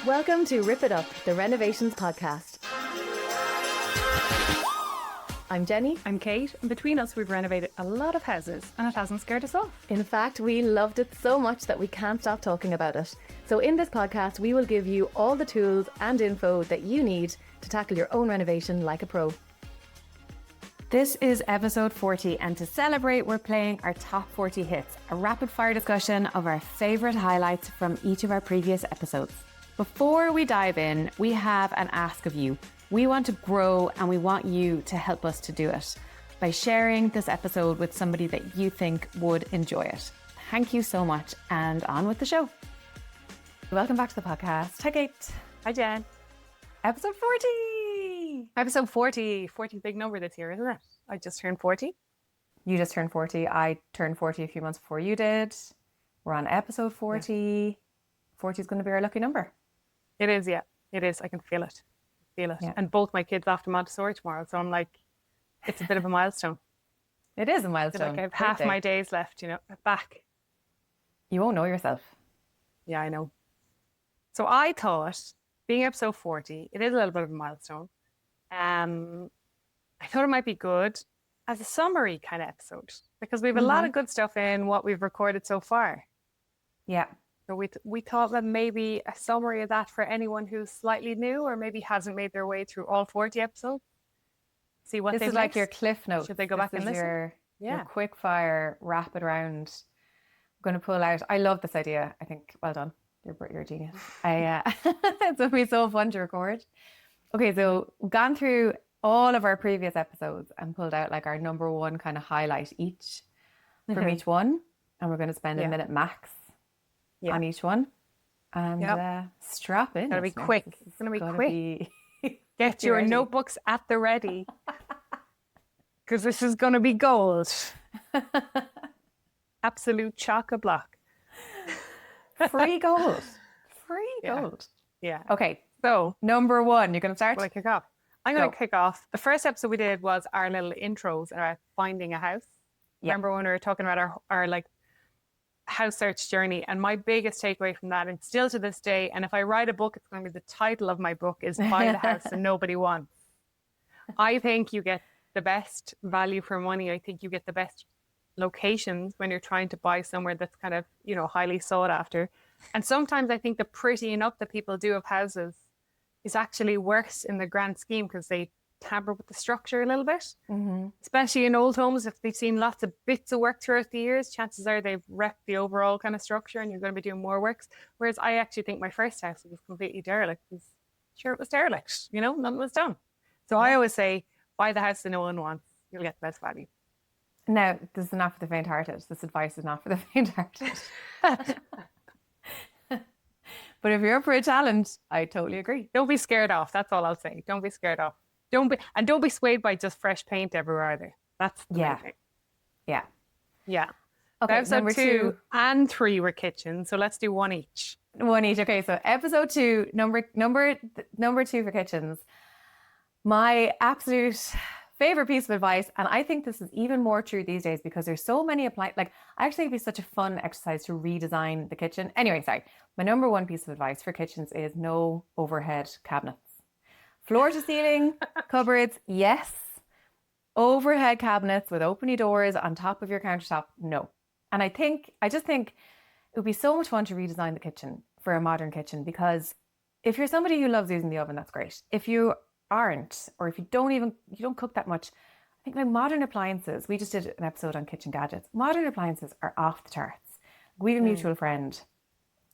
Welcome to Rip It Up, the Renovations podcast. I'm Jenny. I'm Kate, and between us we've renovated a lot of houses and it hasn't scared us off. In fact, we loved it so much that we can't stop talking about it. So in this podcast, we will give you all the tools and info that you need to tackle your own renovation like a pro. This is episode 40, and to celebrate, we're playing our top 40 hits, a rapid fire discussion of our favourite highlights from each of our previous episodes. Before we dive in, we have an ask of you. We want to grow and we want you to help us to do it by sharing this episode with somebody that you think would enjoy it. Thank you so much, and on with the show. Welcome back to the podcast. Hi, Kate. Hi, Jen. Episode 40. Episode 40. 40 big number this year, isn't it? I just turned 40. You just turned 40. I turned 40 a few months before you did. We're on episode 40. Yeah. 40 is going to be our lucky number. It is, yeah. It is. I can feel it. Yeah. And both my kids off to Montessori tomorrow, so I'm like, it's a bit of a milestone. It is a milestone. Like I have half my days left, back. You won't know yourself. Yeah, I know. So I thought, being episode 40, it is a little bit of a milestone. I thought it might be good as a summary kind of episode, because we have a lot of good stuff in what we've recorded so far. Yeah. So we thought that maybe a summary of that for anyone who's slightly new or maybe hasn't made their way through all 40 episodes. See what this is like your cliff notes. Should they go back and listen? Your quick fire, rapid round. I'm going to pull out. I love this idea. I think, well done. You're a genius. It's going to be so fun to record. Okay, so we've gone through all of our previous episodes and pulled out like our number one kind of highlight each from each one. And we're going to spend a minute max on each one, and strap in. It's going to be quick. It's going to be quick. Get your notebooks at the ready, because this is going to be gold. Absolute chock-a-block. Free gold. Free gold. Yeah. Okay, so number one, you're going to start? Will I kick off? I'm going to kick off. The first episode we did was our little intros about finding a house. Yeah. Remember when we were talking about our like house search journey, and my biggest takeaway from that, and still to this day, and if I write a book, it's going to be the title of my book is Buy the House and Nobody Wants. I think you get the best value for money. I think you get the best locations when you're trying to buy somewhere that's kind of, highly sought after. And sometimes I think the prettying up that people do of houses is actually worse in the grand scheme, because they tamper with the structure a little bit, especially in old homes. If they've seen lots of bits of work throughout the years, chances are they've wrecked the overall kind of structure and you're going to be doing more works. Whereas I actually think my first house was completely derelict. It was derelict, nothing was done. So I always say, buy the house that no one wants, you'll get the best value. Now, this is not for the faint-hearted. This advice is not for the faint-hearted. But if you're up for a challenge, I totally agree. Don't be scared off. That's all I'll say. Don't be scared off. Don't be swayed by just fresh paint everywhere either. That's the main thing. Yeah. Okay, episode number 2 and 3 were kitchens, so let's do one each. Okay, so episode 2, number 2 for kitchens. My absolute favorite piece of advice, and I think this is even more true these days because there's so many I actually think it'd be such a fun exercise to redesign the kitchen. Anyway, sorry. My number one piece of advice for kitchens is no overhead cabinets. Floor to ceiling, cupboards, yes. Overhead cabinets with opening doors on top of your countertop, no. And I just think it would be so much fun to redesign the kitchen for a modern kitchen, because if you're somebody who loves using the oven, that's great. If you aren't, or if you don't cook that much, I think like modern appliances, we just did an episode on kitchen gadgets. Modern appliances are off the charts. We have a mutual friend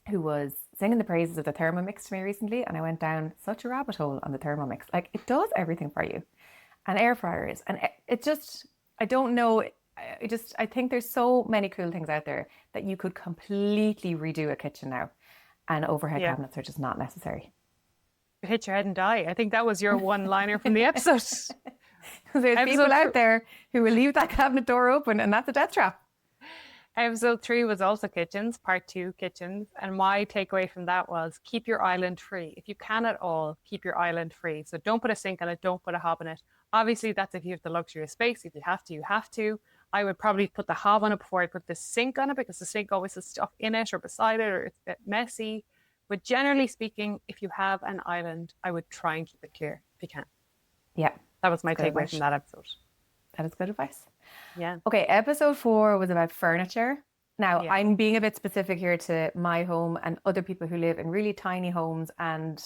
who was singing the praises of the Thermomix to me recently, and I went down such a rabbit hole on the Thermomix. Like, it does everything for you. And air fryers, and it just, I don't know, I think there's so many cool things out there that you could completely redo a kitchen now, and overhead cabinets are just not necessary. Hit your head and die. I think that was your one-liner from the episode. There's people out there who will leave that cabinet door open, and that's a death trap. Episode 3 was also kitchens, part 2 kitchens. And my takeaway from that was keep your island free. If you can at all, keep your island free. So don't put a sink on it, don't put a hob in it. Obviously, that's if you have the luxury of space. If you have to, you have to. I would probably put the hob on it before I put the sink on it, because the sink always has stuff in it or beside it, or it's a bit messy. But generally speaking, if you have an island, I would try and keep it clear if you can. Yeah. That was my Good takeaway advice. from that episode. That is good advice. Yeah. Okay, episode 4 was about furniture. Now, Yeah. I'm being a bit specific here to my home and other people who live in really tiny homes and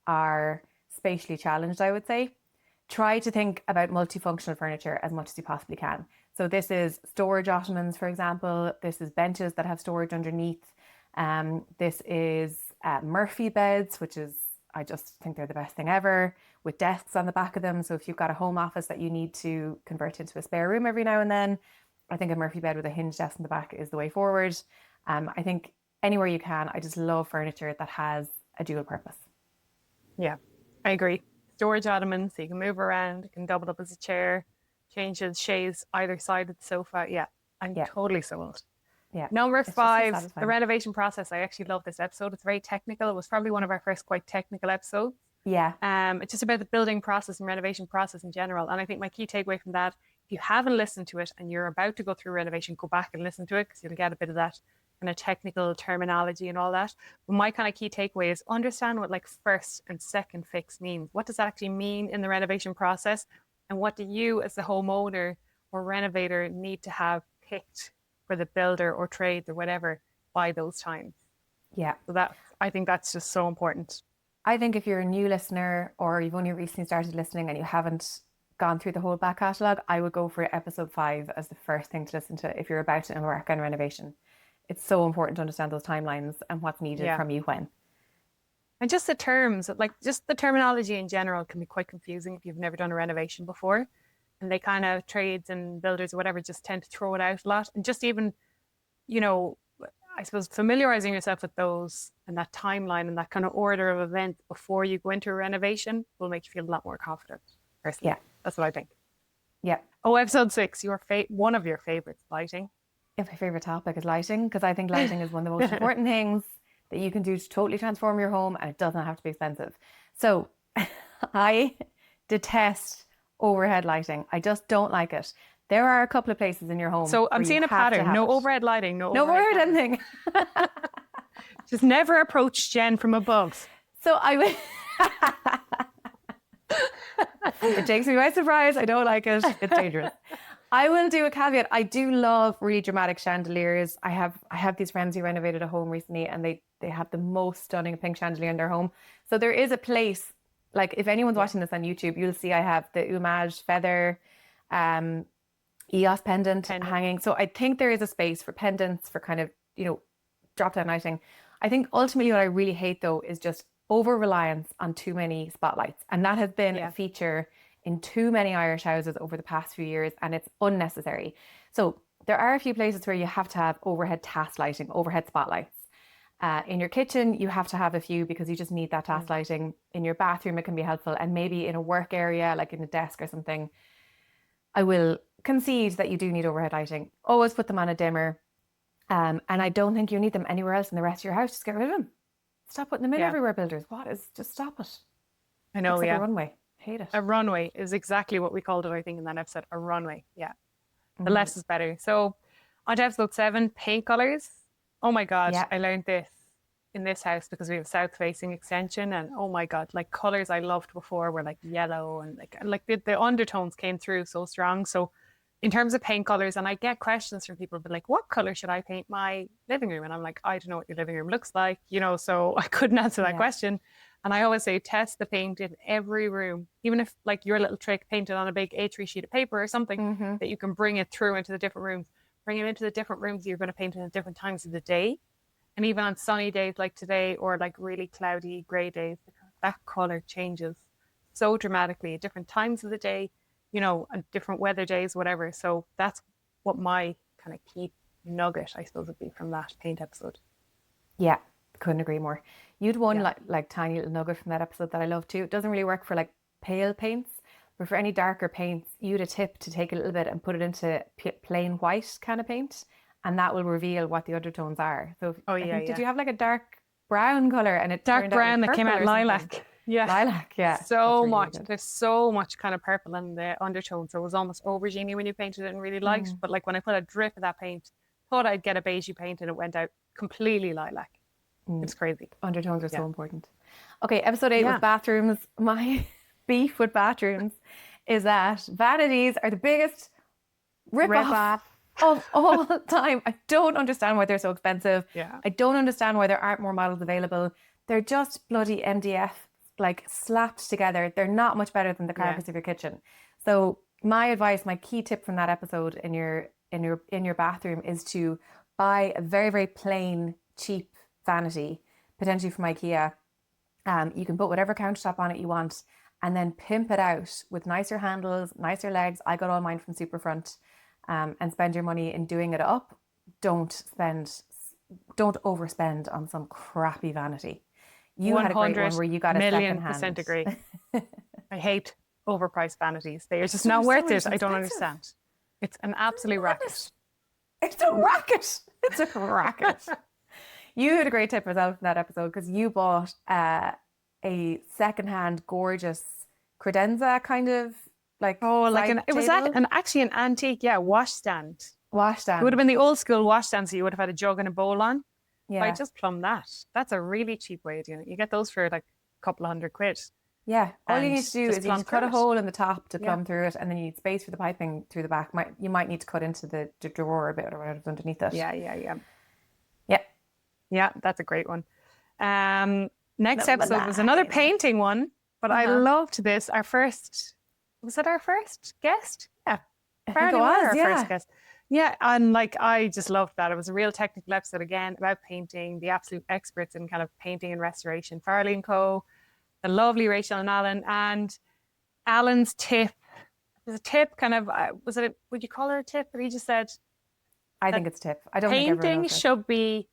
are spatially challenged, I would say. Try to think about multifunctional furniture as much as you possibly can. So this is storage ottomans, for example. This is benches that have storage underneath. This is Murphy beds, which is, I just think they're the best thing ever, with desks on the back of them. So if you've got a home office that you need to convert into a spare room every now and then, I think a Murphy bed with a hinged desk in the back is the way forward. I think anywhere you can, I just love furniture that has a dual purpose. Yeah, I agree. Storage ottomans, so you can move around, it can double up as a chair, changes shades either side of the sofa. Yeah, I'm totally sold. Yeah. Number 5, the renovation process. I actually love this episode. It's very technical. It was probably one of our first quite technical episodes. Yeah. It's just about the building process and renovation process in general. And I think my key takeaway from that, if you haven't listened to it and you're about to go through renovation, go back and listen to it, because you'll get a bit of that kind of technical terminology and all that. But my kind of key takeaway is understand what like first and second fix means. What does that actually mean in the renovation process? And what do you as the homeowner or renovator need to have picked for the builder or trades or whatever by those times? Yeah. So that, I think that's just so important. I think if you're a new listener or you've only recently started listening and you haven't gone through the whole back catalogue, I would go for episode 5 as the first thing to listen to if you're about to embark on renovation. It's so important to understand those timelines and what's needed from you when. And just the terms, like just the terminology in general can be quite confusing if you've never done a renovation before. And they kind of, trades and builders or whatever, just tend to throw it out a lot. And just even, you know, I suppose familiarizing yourself with those and that timeline and that kind of order of events before you go into a renovation will make you feel a lot more confident. Personally. Yeah. That's what I think. Yeah. Oh, episode 6, one of your favorites, lighting. Yeah, my favorite topic is lighting, because I think lighting is one of the most important things that you can do to totally transform your home, and it doesn't have to be expensive. So I detest overhead lighting. I just don't like it. There are a couple of places in your home. So I'm seeing a pattern. No overhead lighting. No overhead anything. Just never approach Jen from above. So I would. It takes me by surprise. I don't like it. It's dangerous. I will do a caveat. I do love really dramatic chandeliers. I have these friends who renovated a home recently, and they have the most stunning pink chandelier in their home. So there is a place, like if anyone's watching this on YouTube, you'll see I have the Umage feather EOS pendant hanging. So I think there is a space for pendants, for kind of, you know, drop down lighting. I think ultimately what I really hate though is just over reliance on too many spotlights. And that has been a feature in too many Irish houses over the past few years, and it's unnecessary. So there are a few places where you have to have overhead task lighting, overhead spotlights. In your kitchen, you have to have a few because you just need that task lighting. In your bathroom, it can be helpful. And maybe in a work area, like in a desk or something, I will concede that you do need overhead lighting. Always put them on a dimmer. And I don't think you need them anywhere else in the rest of your house. Just get rid of them. Stop putting them in everywhere, builders. Just stop it. I know, Looks like a runway. Hate it. A runway is exactly what we called it, I think, in that episode. A runway. Yeah. The less is better. So on to episode 7, paint colors. Oh my God. I learned this in this house because we have south facing extension, and oh my God, like colors I loved before were like yellow, and like the undertones came through so strong. So in terms of paint colors, and I get questions from people, but like, what color should I paint my living room? And I'm like, I don't know what your living room looks like, you know, so I couldn't answer that question. And I always say, test the paint in every room, even if like your little trick painted on a big A3 sheet of paper or something, that you can bring it through into the different rooms, bring it into the different rooms you're going to paint in at different times of the day. And even on sunny days like today, or like really cloudy gray days, that color changes so dramatically at different times of the day, you know, and different weather days, whatever. So that's what my kind of key nugget, I suppose, would be from that paint episode. Yeah, couldn't agree more. You'd one like tiny little nugget from that episode that I love too. It doesn't really work for like pale paints, but for any darker paints, you'd a tip to take a little bit and put it into plain white kind of paint, and that will reveal what the undertones are. So did you have like a dark brown color and it dark brown that came out lilac? Yeah. Lilac, yeah. That's So really, really much. good. There's so much kind of purple in the undertone. So it was almost aubergine when you painted it and really liked. But like when I put a drip of that paint, thought I'd get a beigey paint and it went out completely lilac. It's crazy. Undertones are Yeah. so important. Okay, episode 8 was Yeah. bathrooms. My beef with bathrooms is that vanities are the biggest Rip rip-off off. of all time. I don't understand why they're so expensive. Yeah. I don't understand why there aren't more models available. They're just bloody MDF, like slapped together. They're not much better than the carpets of your kitchen. So my advice, my key tip from that episode in your bathroom is to buy a very, very plain, cheap vanity, potentially from IKEA. You can put whatever countertop on it you want and then pimp it out with nicer handles, nicer legs. I got all mine from Superfront. And spend your money in doing it up. Don't overspend on some crappy vanity. You had a great one where you got a second-hand. agree. I hate overpriced vanities. They are just They're not so worth it. I expensive. don't understand. It's an absolute racket. It's a racket. It's a racket. You had a great tip yourself in that episode because you bought a second-hand, gorgeous credenza kind of like it was actually an antique, washstand. washstand. It would have been the old school washstand, so you would have had a jug and a bowl on. Yeah. I just plumb that. That's a really cheap way of doing it. You get those for like a couple of £100. Yeah, all you And need to do just is you need to plumb cut a through it. hole in the top to plumb through it, and then you need space for the piping through the back. You might need to cut into the drawer a bit or whatever's underneath it. Yeah, that's a great one. Next Love episode was another mine. painting one, but I loved this. Was it our first guest? Yeah, I think it was, our yeah. first guest. Yeah, and like I just loved that. It was a real technical episode again about painting, the absolute experts in kind of painting and restoration. Farley and Co., the lovely Rachel and Alan, and Alan's tip. It was a tip, kind of. Would you call it a tip? But he just said, I think it's a tip. I don't think everyone painting knows it. should be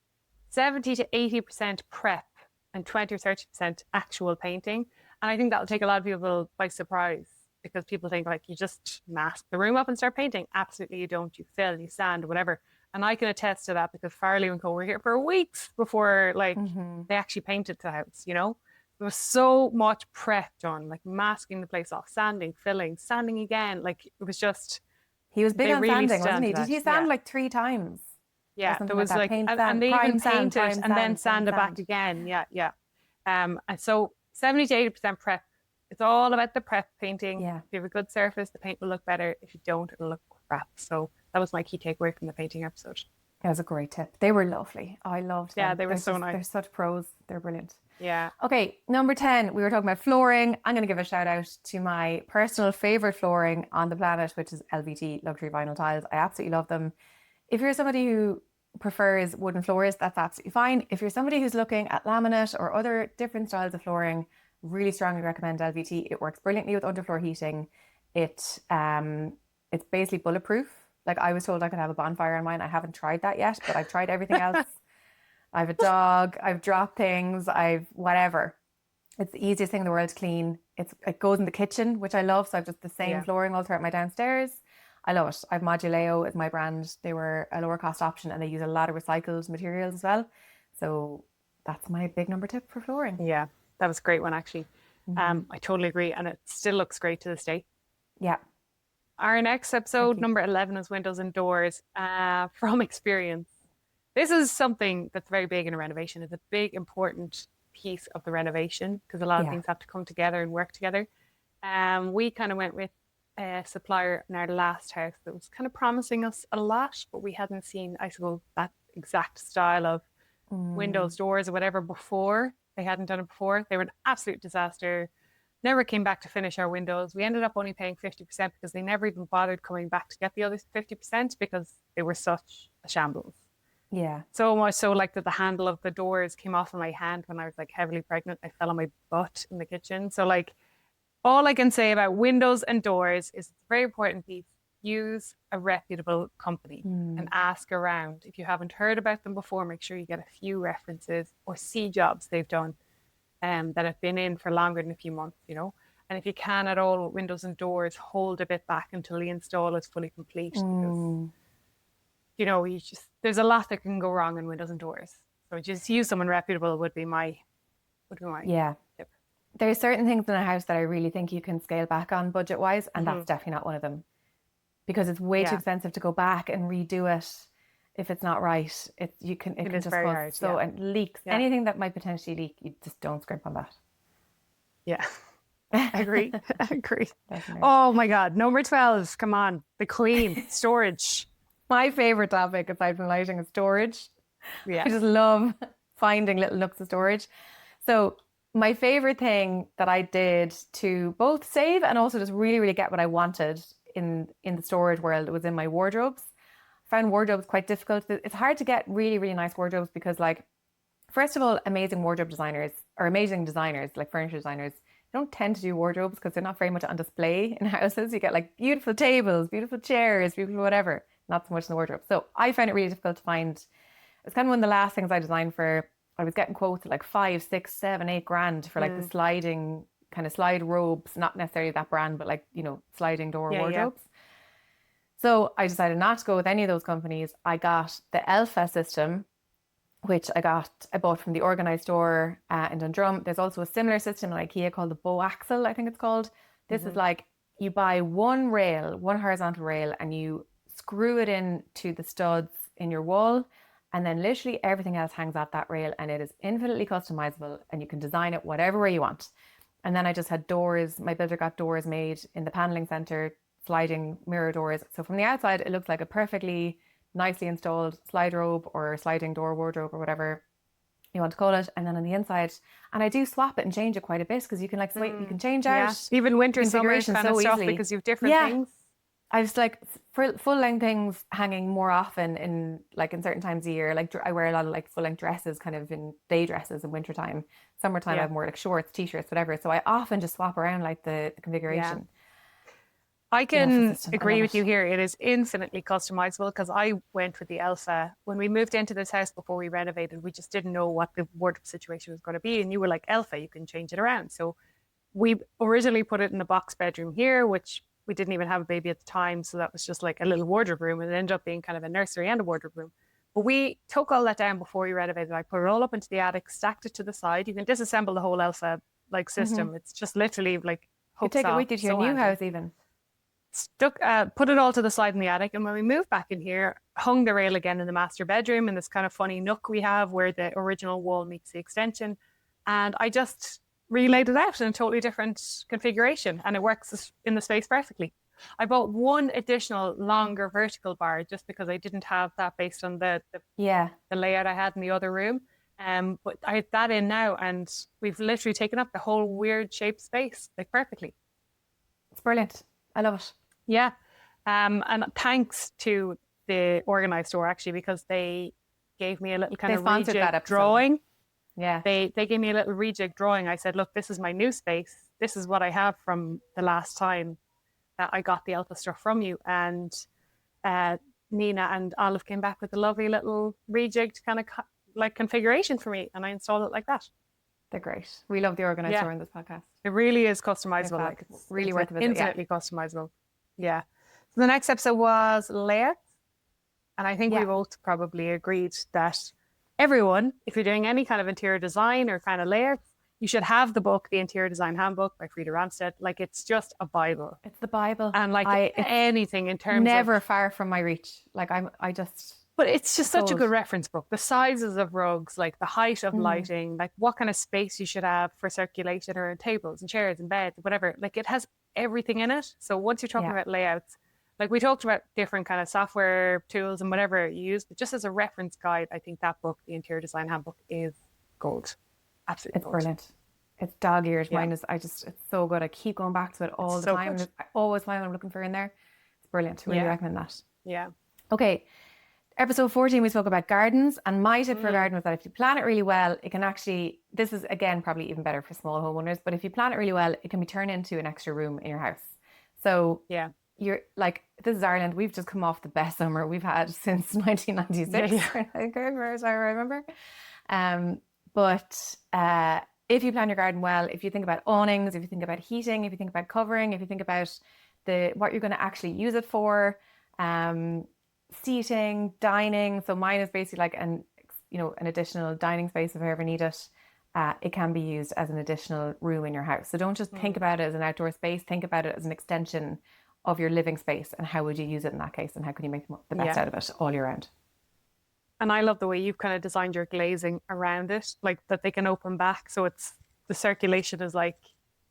70 to 80% prep and 20 or 30% actual painting. And I think that'll take a lot of people by surprise because people think like you just mask the room up and start painting. Absolutely you don't. You fill, you sand, whatever. And I can attest to that because Farley and Co were here for weeks before they actually painted the house, you know? There was so much prep done, like masking the place off, sanding, filling, sanding again. Like it was just... He was big they on really sanding, wasn't stand he? to Did he that, sand yeah. like 3 times? Yeah, something there like was that. like, Paint, and sand, they prime even sand, paint it prime and then sand, sand it back sand. again. Yeah. And so 70 to 80% prep. It's all about the prep painting. Yeah. If you have a good surface, the paint will look better. If you don't, it'll look crap. So that was my key takeaway from the painting episode. It was a great tip. They were lovely. I loved them. Yeah, they were so nice. They're such pros. They're brilliant. Yeah. Okay, number 10, we were talking about flooring. I'm going to give a shout out to my personal favorite flooring on the planet, which is LVT, luxury vinyl tiles. I absolutely love them. If you're somebody who prefers wooden floors, that's absolutely fine. If you're somebody who's looking at laminate or other different styles of flooring, really strongly recommend LVT. It works brilliantly with underfloor heating. It's basically bulletproof. Like I was told I could have a bonfire on mine. I haven't tried that yet, but I've tried everything else. I have a dog, I've dropped things, I've whatever. It's the easiest thing in the world to clean. It goes in the kitchen, which I love. So I've just the same flooring all throughout my downstairs. I love it. I've Moduleo as my brand. They were a lower cost option and they use a lot of recycled materials as well. So that's my big number tip for flooring. Yeah, that was a great one actually. I totally agree. And it still looks great to this day. Yeah. Our next episode, number 11, is windows and doors from experience. This is something that's very big in a renovation. It's a big, important piece of the renovation because a lot of things have to come together and work together. We kind of went with a supplier in our last house that was kind of promising us a lot, but we hadn't seen, I suppose, that exact style of windows, doors, or whatever before. They hadn't done it before. They were an absolute disaster. Never came back to finish our windows. We ended up only paying 50% because they never even bothered coming back to get the other 50% because they were such a shambles. Yeah. So much so like that the handle of the doors came off of my hand when I was like heavily pregnant. I fell on my butt in the kitchen. So like all I can say about windows and doors is it's a very important piece. Use a reputable company and ask around. If you haven't heard about them before, make sure you get a few references or see jobs they've done that have been in for longer than a few months, you know. And if you can at all with windows and doors, hold a bit back until the install is fully complete because you know, there's a lot that can go wrong in windows and doors. So just use someone reputable would be my tip. There's certain things in a house that I really think you can scale back on budget wise, and that's definitely not one of them, because it's way too expensive to go back and redo it if it's not right. It can just very cause hard, and leaks. Anything that might potentially leak, you just don't scrimp on that. Yeah. Agree. Agree. Oh my God. Number 12. Come on. The queen. Storage. My favorite topic aside from lighting is storage. Yeah. I just love finding little nooks of storage. So my favorite thing that I did to both save and also just really, really get what I wanted in the storage world was in my wardrobes. I found wardrobes quite difficult. It's hard to get really, really nice wardrobes because, like, first of all, amazing wardrobe designers or amazing designers, like furniture designers, don't tend to do wardrobes because they're not very much on display in houses. You get like beautiful tables, beautiful chairs, beautiful whatever, not so much in the wardrobe. So I found it really difficult to find. It's kind of one of the last things I designed for. I was getting quotes at like 5, 6, 7, 8 grand for like the sliding kind of slide robes, not necessarily that brand, but like, you know, sliding door wardrobes. So I decided not to go with any of those companies. I got the Alpha system, which I bought from the Organised store in Dundrum. There's also a similar system at IKEA called the Bow Axle, I think it's called. This is like, you buy one horizontal rail, and you screw it in to the studs in your wall, and then literally everything else hangs off that rail, and it is infinitely customizable, and you can design it whatever way you want. And then I just had doors. My builder got doors made in the paneling center, sliding mirror doors. So from the outside, it looks like a perfectly nicely installed slide robe or sliding door wardrobe or whatever you want to call it. And then on the inside, and I do swap it and change it quite a bit because you can like you can change out even winter, summer kind of stuff easily. because you have different things. I just like full length things hanging more often in certain times of year. Like I wear a lot of like full length dresses, kind of in day dresses in wintertime. Summertime I have more like shorts, t-shirts, whatever. So I often just swap around like the configuration. I can agree with you here. It is infinitely customizable because I went with the Alpha. When we moved into this house before we renovated, we just didn't know what the wardrobe situation was going to be. And you were like, Alpha, you can change it around. So we originally put it in the box bedroom here, which we didn't even have a baby at the time. So that was just like a little wardrobe room, and it ended up being kind of a nursery and a wardrobe room. But we took all that down before we renovated. I put it all up into the attic, stacked it to the side. You can disassemble the whole Alpha like system. It's just literally like hooks you take off. it with you to your new house even. Put it all to the side in the attic, and when we moved back in here, hung the rail again in the master bedroom in this kind of funny nook we have where the original wall meets the extension, and I just relaid it out in a totally different configuration, and it works in the space perfectly. I bought one additional longer vertical bar just because I didn't have that based on the layout I had in the other room, but I have that in now, and we've literally taken up the whole weird shaped space like perfectly. It's brilliant. I love it. Yeah. And thanks to the Organised store, actually, because they gave me a little kind of rejig drawing. Yeah. They gave me a little rejig drawing. I said, look, this is my new space. This is what I have from the last time that I got the Alpha stuff from you. And Nina and Olive came back with a lovely little rejigged kind of like configuration for me. And I installed it like that. They're great. We love the Organised store in this podcast. It really is customizable. Like it's really worth it. Infinitely customizable. Yeah. So the next episode was layouts. And I think we both probably agreed that everyone, if you're doing any kind of interior design or kind of layouts, you should have the book, The Interior Design Handbook by Frida Ronstadt. Like, it's just a Bible. It's the Bible. And like anything in terms never far from my reach. Like but it's just such a good reference book. The sizes of rugs, like the height of lighting, like what kind of space you should have for circulation or tables and chairs and beds, whatever. Like, it has everything in it. So once you're talking about layouts, like we talked about different kind of software tools and whatever you use, but just as a reference guide, I think that book, The Interior Design Handbook, is gold. Absolutely It's brilliant. It's dog ears. Mine is, it's so good. I keep going back to it all the time. I always find what I'm looking for in there. It's brilliant. Really recommend that. Yeah. Okay. Episode 14, we spoke about gardens, and my tip for a garden was that if you plan it really well, it can actually, this is again probably even better for small homeowners, but if you plan it really well, it can be turned into an extra room in your house. So you're like, this is Ireland. We've just come off the best summer we've had since 1996. I think, as I remember. But if you plan your garden well, if you think about awnings, if you think about heating, if you think about covering, if you think about what you're going to actually use it for, seating, dining. So mine is basically like an additional dining space if I ever need it. it can be used as an additional room in your house. So don't just think about it as an outdoor space, think about it as an extension of your living space, and how would you use it in that case, and how can you make the best out of it all year round. And I love the way you've kind of designed your glazing around it, like that they can open back. So it's the circulation is like,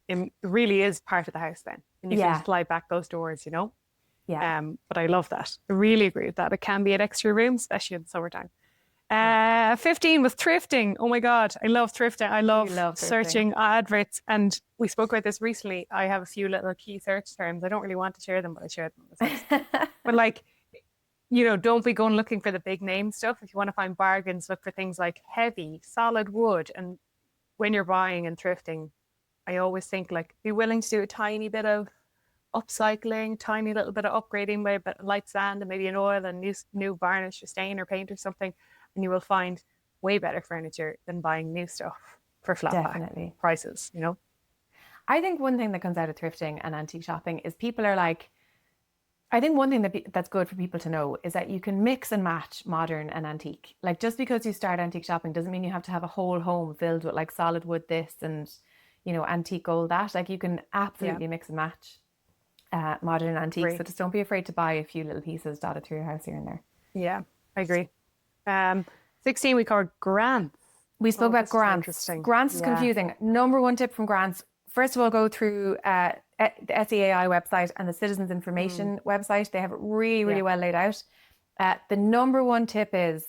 it really is part of the house then. And you can slide back those doors, you know? Yeah. But I love that. I really agree with that. It can be an extra room, especially in the summertime. 15 was thrifting. Oh my God, I love thrifting. I love searching adverts. And we spoke about this recently. I have a few little key search terms. I don't really want to share them, but I share them. But like, you know, don't be going looking for the big name stuff. If you want to find bargains, look for things like heavy, solid wood. And when you're buying and thrifting, I always think like, be willing to do a tiny bit of upcycling, tiny little bit of upgrading by a bit of light sand and maybe an oil and new varnish or stain or paint or something. And you will find way better furniture than buying new stuff for flat back prices, you know? I think one thing that comes out of thrifting and antique shopping is people are like, I think one thing that's good for people to know is that you can mix and match modern and antique. Like just because you start antique shopping doesn't mean you have to have a whole home filled with like solid wood this and, you know, antique gold that. Like you can absolutely mix and match modern and antique. So just don't be afraid to buy a few little pieces dotted through your house here and there. Yeah, I agree. 16, we covered grants. We spoke about grants. Grants is confusing. Number one tip from grants. First of all, go through the SEAI website and the Citizens Information website. They have it really, really well laid out. The number one tip is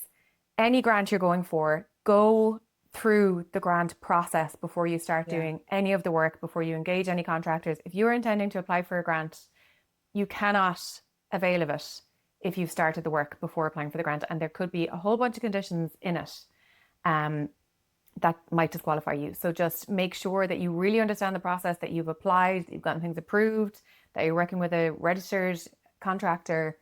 any grant you're going for, go through the grant process before you start doing any of the work, before you engage any contractors. If you're intending to apply for a grant, you cannot avail of it if you've started the work before applying for the grant. And there could be a whole bunch of conditions in it that might disqualify you. So just make sure that you really understand the process, that you've applied, that you've gotten things approved, that you're working with a registered contractor,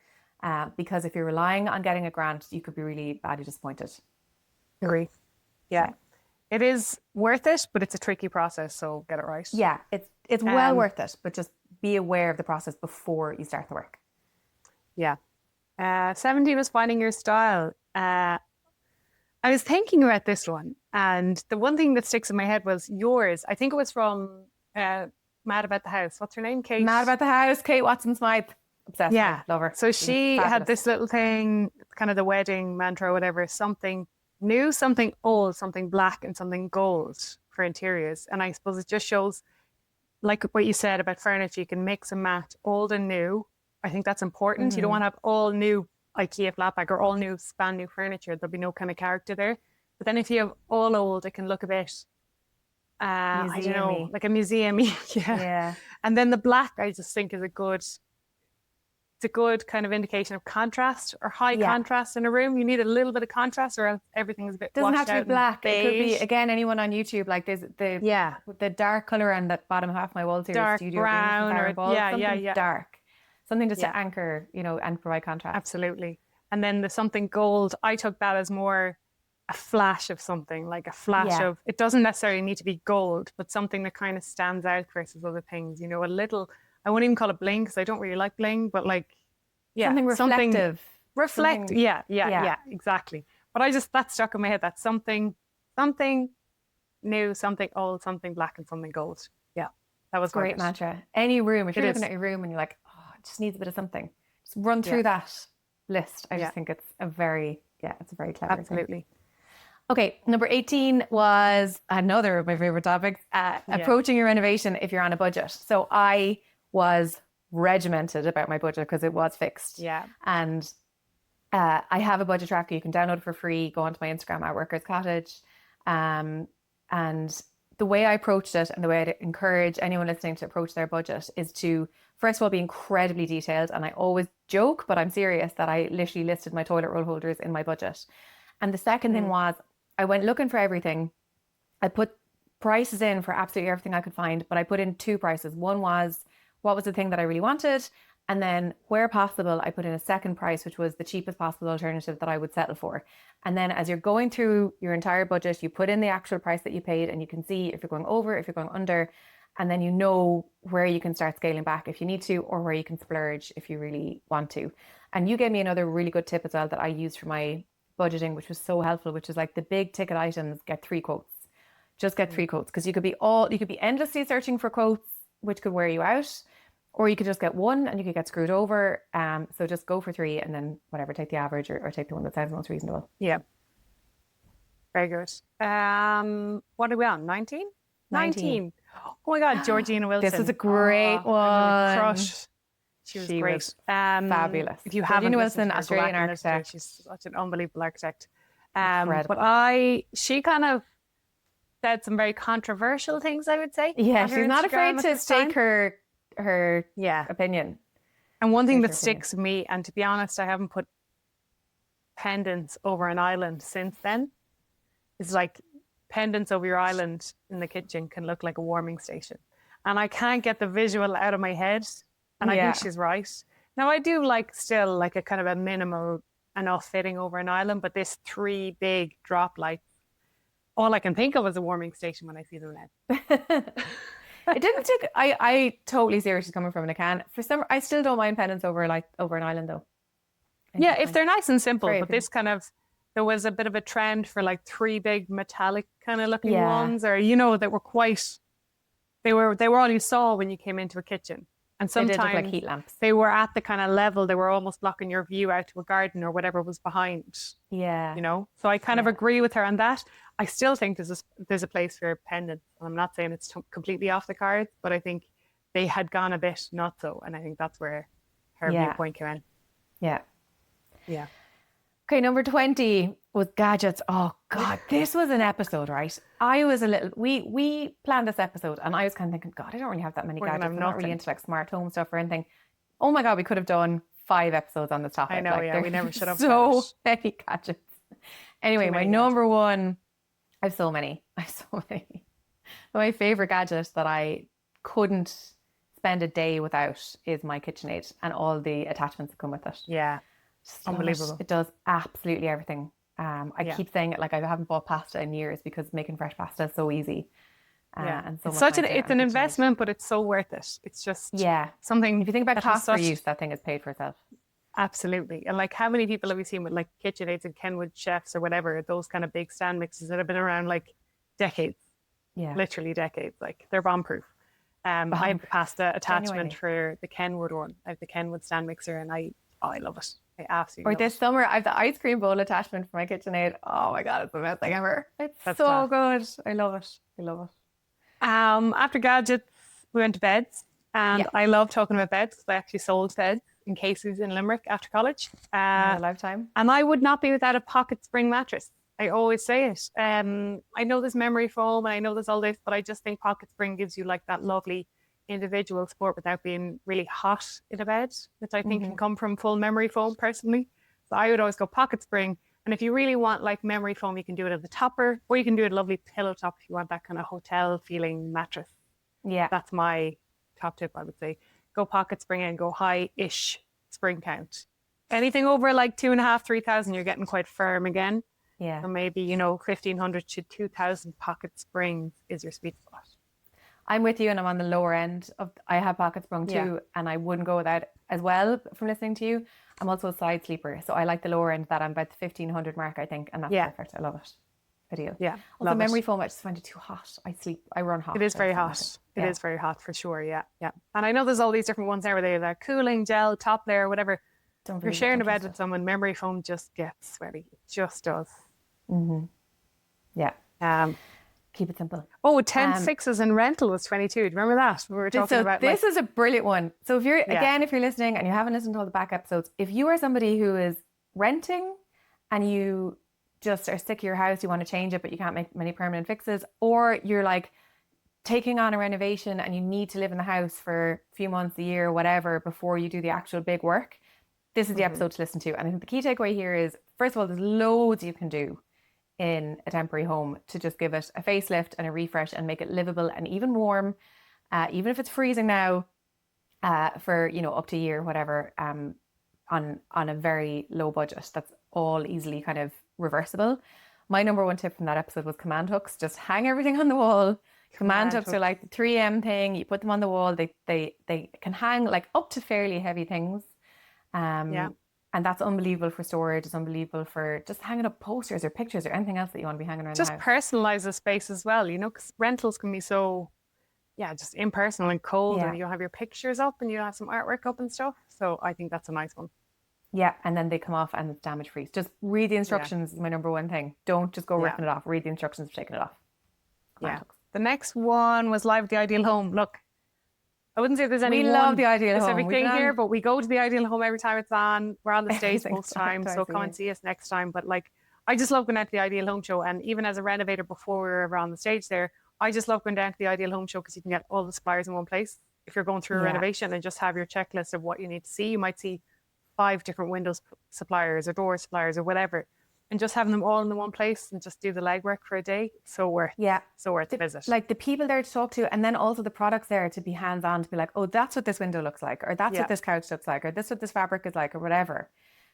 because if you're relying on getting a grant, you could be really badly disappointed. Agree. Yeah. It is worth it, but it's a tricky process, so get it right. Yeah, it's well worth it, but just be aware of the process before you start the work. Yeah. 17 was finding your style. I was thinking about this one, and the one thing that sticks in my head was yours. I think it was from Mad About the House. What's her name? Kate? Mad About the House, Kate Watson-Smythe. Obsessed with her. Love her. So she had this little thing, kind of the wedding mantra or whatever, something new, something old, something black, and something gold for interiors. And I suppose it just shows, like what you said about furniture, you can mix and match old and new. I think that's important. You don't want to have all new IKEA flatpack or all new span new furniture. There'll be no kind of character there. But then if you have all old, it can look a bit, I don't know, like a museum-y. Yeah. And then the black, I just think is it's a good kind of indication of contrast or high contrast in a room. You need a little bit of contrast, or else everything's a bit doesn't washed have to be black. Beige. It could be, again, anyone on YouTube, like there's the dark color on that bottom half of my wall, dark studio brown or something dark, something just to anchor, you know, and provide contrast. Absolutely. And then the something gold, I took that as more a flash of something, like a flash of, it doesn't necessarily need to be gold, but something that kind of stands out versus other things, you know, a little, I wouldn't even call it bling because I don't really like bling, but like, something reflective. Yeah, exactly. But that stuck in my head, that something new, something old, something black, and something gold. Yeah, that was great mantra. Any room, if you're looking at your room and you're like, oh, it just needs a bit of something, just run through that list. I just think it's a very clever Absolutely. thing. Okay, number 18 was another of my favorite topics, approaching your renovation if you're on a budget. So I was regimented about my budget because it was fixed. Yeah. And I have a budget tracker. You can download it for free. Go onto my Instagram at Workers Cottage. And the way I approached it, and the way I'd encourage anyone listening to approach their budget, is to, first of all, be incredibly detailed. And I always joke, but I'm serious, that I literally listed my toilet roll holders in my budget. And the second thing was, I went looking for everything. I put prices in for absolutely everything I could find, but I put in two prices. One was, what was the thing that I really wanted? And then where possible, I put in a second price, which was the cheapest possible alternative that I would settle for. And then as you're going through your entire budget, you put in the actual price that you paid, and you can see if you're going over, if you're going under, and then you know where you can start scaling back if you need to, or where you can splurge if you really want to. And you gave me another really good tip as well that I used for my budgeting, which was so helpful, which is like the big ticket items get 3 quotes. just get 3 quotes, because you could be endlessly searching for quotes, which could wear you out, or you could just get one and you could get screwed over. So just go for 3, and then whatever, take the average, or take the one that sounds most reasonable. Yeah. Very good. What are we on? 19? 19. Oh my God, Georgina Wilson. This was a great one. Crush. She was great. Was fabulous. If you haven't Georgina listened Wilson, to her, Australian go back and listen to her. architect. She's such an unbelievable architect. Incredible. But she kind of said some very controversial things, I would say. Yeah, on her she's not Instagram afraid at to this time. stake her opinion. And one thing Take that her sticks with me, and to be honest, I haven't put pendants over an island since then, is like pendants over your island in the kitchen can look like a warming station. And I can't get the visual out of my head. And I think she's right. Now, I do like still like a kind of a minimal enough fitting over an island, but this 3 big drop lights, all I can think of is a warming station when I see them now. It didn't take. I totally see where she's coming from, and I can. For some, I still don't mind pendants over an island though. Yeah, if they're nice and simple. Very But this kind of, there was a bit of a trend for like 3 big metallic kind of looking ones, or that were quite. They were all you saw when you came into a kitchen. And sometimes they did look like heat lamps. They were at the kind of level, they were almost blocking your view out to a garden or whatever was behind. Yeah. So I kind of agree with her on that. I still think there's a place for pendants. I'm not saying it's completely off the cards, but I think they had gone a bit not so. And I think that's where her viewpoint came in. Yeah. Yeah. Okay, number 20 was gadgets. Oh God, this was an episode, right? I was we planned this episode, and I was kind of thinking, God, I don't really have that many gadgets. I'm not really into like smart home stuff or anything. Oh my God, we could have done 5 episodes on this topic. I know, we never should have. So many gadgets. Anyway, my number one, I have so many. My favorite gadget that I couldn't spend a day without is my KitchenAid and all the attachments that come with it. Yeah. Unbelievable. It does absolutely everything. I keep saying it, like I haven't bought pasta in years because making fresh pasta is so easy. And so it's an investment, but it's so worth it. It's just something. If you think about cost per use, that thing is paid for itself. Absolutely. And like, how many people have we seen with like KitchenAids and Kenwood chefs or whatever, those kind of big stand mixes that have been around like decades? Yeah, literally decades. Like they're bomb proof. I have the pasta attachment for the Kenwood one. I have the Kenwood stand mixer, and I love it. I absolutely love this summer, I have the ice cream bowl attachment for my KitchenAid. Oh my God, it's the best thing ever. It's so good. I love it. After gadgets, we went to beds. And I love talking about beds because I actually sold beds in cases in Limerick after college. A lifetime. And I would not be without a pocket spring mattress. I always say it. I know there's memory foam and I know there's all this, but I just think pocket spring gives you like that lovely individual support without being really hot in a bed, which I think can come from full memory foam personally. So I would always go pocket spring. And if you really want like memory foam, you can do it as a topper, or you can do a lovely pillow top if you want that kind of hotel feeling mattress. Yeah. That's my top tip, I would say. Go pocket spring and go high-ish spring count. Anything over like 2,500, 3,000, you're getting quite firm again. Yeah. Or maybe, 1,500 to 2,000 pocket springs is your sweet spot. I'm with you, and I'm on the lower end of. I have pocket sprung too, and I wouldn't go with that as well. From listening to you, I'm also a side sleeper, so I like the lower end. That I'm about the 1,500 mark, I think, and that's perfect. I love it. Ideal. Yeah. Also, memory foam, I just find it too hot. I run hot. It is very hot. It is very hot for sure. Yeah, yeah. And I know there's all these different ones now where they have that cooling gel, top layer, whatever. If you're sharing a bed with someone, memory foam just gets sweaty. It just does. Yeah. Keep it simple. Oh, 10 fixes and rental was 22. Do you remember that? We were talking about this is a brilliant one. So if you're listening and you haven't listened to all the back episodes, if you are somebody who is renting and you just are sick of your house, you want to change it, but you can't make many permanent fixes, or you're like taking on a renovation and you need to live in the house for a few months, a year, whatever, before you do the actual big work, this is the episode to listen to. And I think the key takeaway here is, first of all, there's loads you can do in a temporary home to just give it a facelift and a refresh and make it livable and even warm, even if it's freezing now, for up to a year, whatever, on a very low budget. That's all easily kind of reversible. My number one tip from that episode was command hooks. Just hang everything on the wall. Command hooks are like the 3M thing. You put them on the wall. They can hang like up to fairly heavy things. And And that's unbelievable for storage. It's unbelievable for just hanging up posters or pictures or anything else that you want to be hanging around Just the house. personalize the space as well, you know, because rentals can be so, just impersonal and cold, Yeah. and you'll have your pictures up and you'll have some artwork up and stuff. So I think that's a nice one. Yeah, and then they come off and it's damage free. Just read the instructions is my number one thing. Don't just go ripping it off. Read the instructions for taking it off. Yeah. The next one was Live at the Ideal Home. Look, I wouldn't say there's any We one love the Ideal specific Home. thing here, but we go to the Ideal Home every time it's on. We're on the stage most times, so come and see us next time. But like, I just love going out to the Ideal Home show. And even as a renovator before we were ever on the stage there, I just love going down to the Ideal Home show because you can get all the suppliers in one place. If you're going through a renovation and just have your checklist of what you need to see, you might see 5 different windows suppliers or door suppliers or whatever. And just having them all in the one place and just do the legwork for a day, so worth the visit. Like the people there to talk to, and then also the products there to be hands-on, to be like, oh, that's what this window looks like, or that's what this couch looks like, or this what this fabric is like, or whatever.